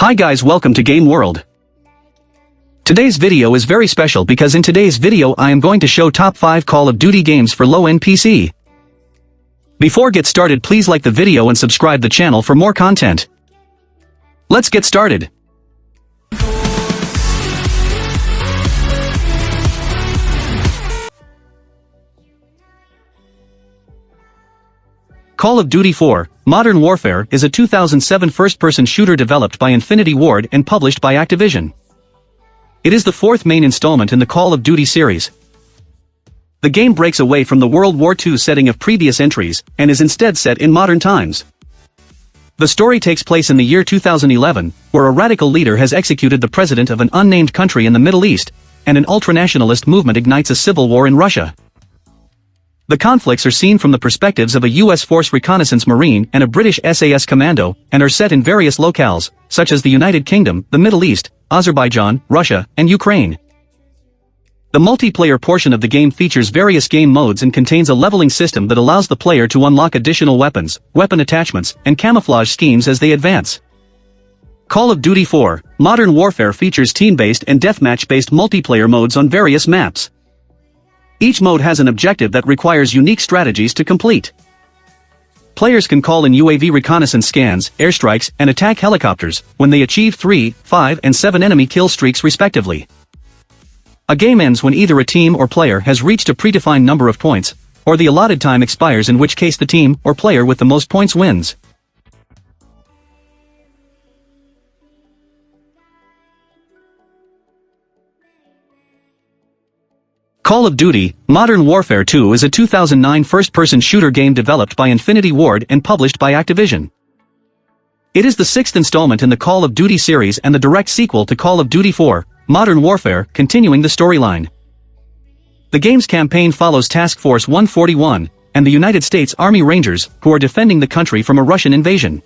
Hi guys, welcome to Game World. Today's video is very special because in today's video I am going to show top 5 Call of Duty games for low-end PC. Before get started, please like the video and subscribe the channel for more content. Let's get started. Call of Duty 4, Modern Warfare is a 2007 first-person shooter developed by Infinity Ward and published by Activision. It is the fourth main installment in the Call of Duty series. The game breaks away from the World War II setting of previous entries, and is instead set in modern times. The story takes place in the year 2011, where a radical leader has executed the president of an unnamed country in the Middle East, and an ultranationalist movement ignites a civil war in Russia. The conflicts are seen from the perspectives of a U.S. Force Reconnaissance Marine and a British SAS Commando, and are set in various locales, such as the United Kingdom, the Middle East, Azerbaijan, Russia, and Ukraine. The multiplayer portion of the game features various game modes and contains a leveling system that allows the player to unlock additional weapons, weapon attachments, and camouflage schemes as they advance. Call of Duty 4, Modern Warfare features team-based and deathmatch-based multiplayer modes on various maps. Each mode has an objective that requires unique strategies to complete. Players can call in UAV reconnaissance scans, airstrikes, and attack helicopters, when they achieve 3, 5, and 7 enemy kill streaks respectively. A game ends when either a team or player has reached a predefined number of points, or the allotted time expires, in which case the team or player with the most points wins. Call of Duty, Modern Warfare 2 is a 2009 first-person shooter game developed by Infinity Ward and published by Activision. It is the sixth installment in the Call of Duty series and the direct sequel to Call of Duty 4, Modern Warfare, continuing the storyline. The game's campaign follows Task Force 141, and the United States Army Rangers, who are defending the country from a Russian invasion.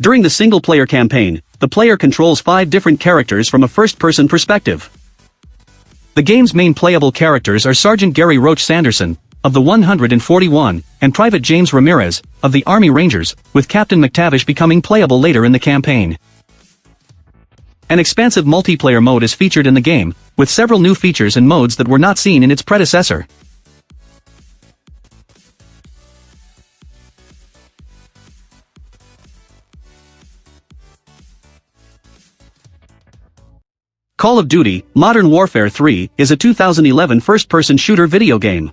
During the single-player campaign, the player controls 5 different characters from a first-person perspective. The game's main playable characters are Sergeant Gary Roach Sanderson, of the 141, and Private James Ramirez, of the Army Rangers, with Captain McTavish becoming playable later in the campaign. An expansive multiplayer mode is featured in the game, with several new features and modes that were not seen in its predecessor. Call of Duty, Modern Warfare 3 is a 2011 first-person shooter video game.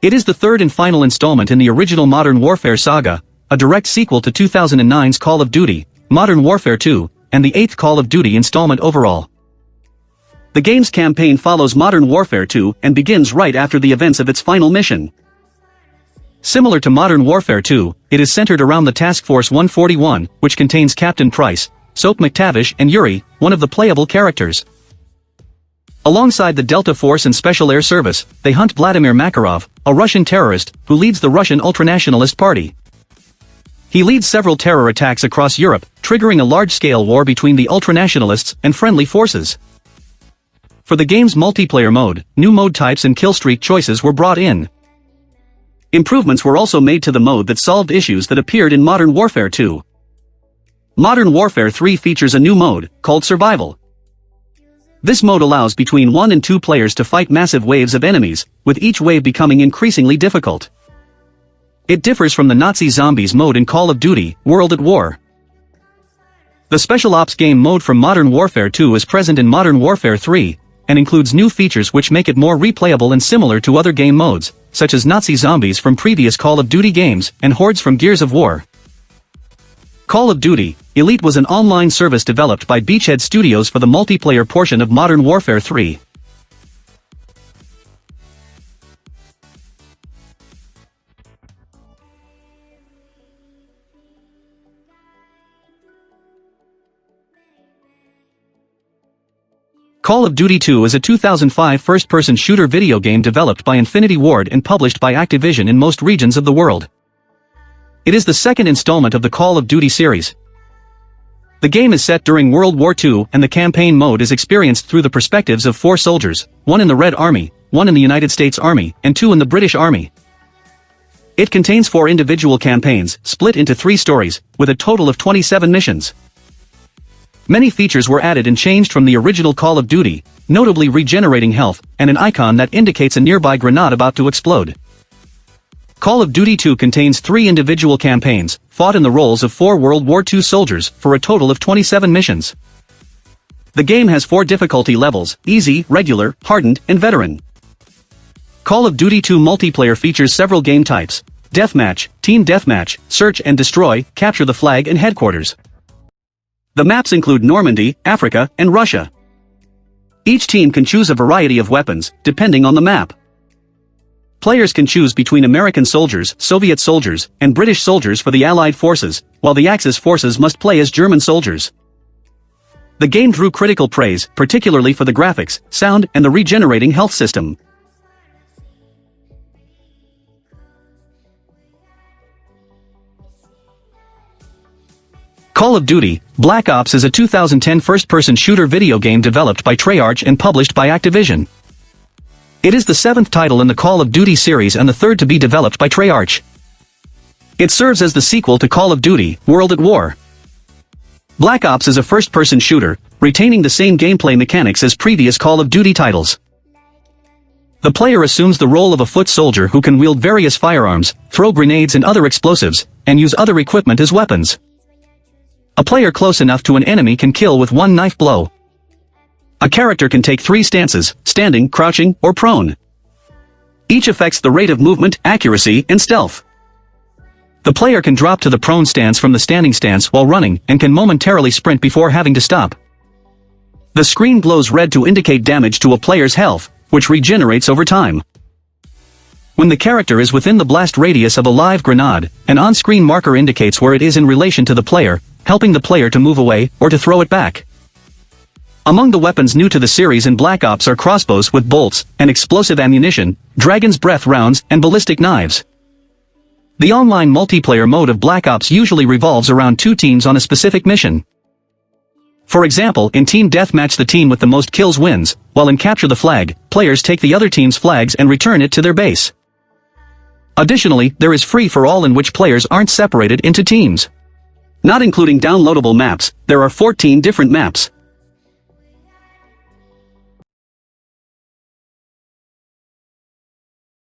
It is the third and final installment in the original Modern Warfare saga, a direct sequel to 2009's Call of Duty, Modern Warfare 2, and the 8th Call of Duty installment overall. The game's campaign follows Modern Warfare 2 and begins right after the events of its final mission. Similar to Modern Warfare 2, it is centered around the Task Force 141, which contains Captain Price, Soap McTavish, and Yuri, one of the playable characters. Alongside the Delta Force and Special Air Service, they hunt Vladimir Makarov, a Russian terrorist, who leads the Russian ultranationalist party. He leads several terror attacks across Europe, triggering a large-scale war between the ultranationalists and friendly forces. For the game's multiplayer mode, new mode types and killstreak choices were brought in. Improvements were also made to the mode that solved issues that appeared in Modern Warfare 2. Modern Warfare 3 features a new mode, called Survival. This mode allows between 1 and 2 players to fight massive waves of enemies, with each wave becoming increasingly difficult. It differs from the Nazi Zombies mode in Call of Duty, World at War. The Special Ops game mode from Modern Warfare 2 is present in Modern Warfare 3, and includes new features which make it more replayable and similar to other game modes, such as Nazi Zombies from previous Call of Duty games, and Hordes from Gears of War. Call of Duty, Elite was an online service developed by Beachhead Studios for the multiplayer portion of Modern Warfare 3. Call of Duty 2 is a 2005 first-person shooter video game developed by Infinity Ward and published by Activision in most regions of the world. It is the second installment of the Call of Duty series. The game is set during World War II and the campaign mode is experienced through the perspectives of 4 soldiers, 1 in the Red Army, 1 in the United States Army, and 2 in the British Army. It contains 4 individual campaigns, split into 3 stories, with a total of 27 missions. Many features were added and changed from the original Call of Duty, notably regenerating health, and an icon that indicates a nearby grenade about to explode. Call of Duty 2 contains 3 individual campaigns, fought in the roles of 4 World War II soldiers, for a total of 27 missions. The game has 4 difficulty levels: easy, regular, hardened, and veteran. Call of Duty 2 multiplayer features several game types: deathmatch, team deathmatch, search and destroy, capture the flag and headquarters. The maps include Normandy, Africa, and Russia. Each team can choose a variety of weapons, depending on the map. Players can choose between American soldiers, Soviet soldiers, and British soldiers for the Allied forces, while the Axis forces must play as German soldiers. The game drew critical praise, particularly for the graphics, sound, and the regenerating health system. Call of Duty: Black Ops is a 2010 first-person shooter video game developed by Treyarch and published by Activision. It is the 7th title in the Call of Duty series and the 3rd to be developed by Treyarch. It serves as the sequel to Call of Duty: World at War. Black Ops is a first-person shooter, retaining the same gameplay mechanics as previous Call of Duty titles. The player assumes the role of a foot soldier who can wield various firearms, throw grenades and other explosives, and use other equipment as weapons. A player close enough to an enemy can kill with one knife blow. A character can take 3 stances: standing, crouching, or prone. Each affects the rate of movement, accuracy, and stealth. The player can drop to the prone stance from the standing stance while running, and can momentarily sprint before having to stop. The screen glows red to indicate damage to a player's health, which regenerates over time. When the character is within the blast radius of a live grenade, an on-screen marker indicates where it is in relation to the player, helping the player to move away, or to throw it back. Among the weapons new to the series in Black Ops are crossbows with bolts, and explosive ammunition, dragon's breath rounds, and ballistic knives. The online multiplayer mode of Black Ops usually revolves around 2 teams on a specific mission. For example, in Team Deathmatch the team with the most kills wins, while in Capture the Flag, players take the other team's flags and return it to their base. Additionally, there is Free-for-All in which players aren't separated into teams. Not including downloadable maps, there are 14 different maps.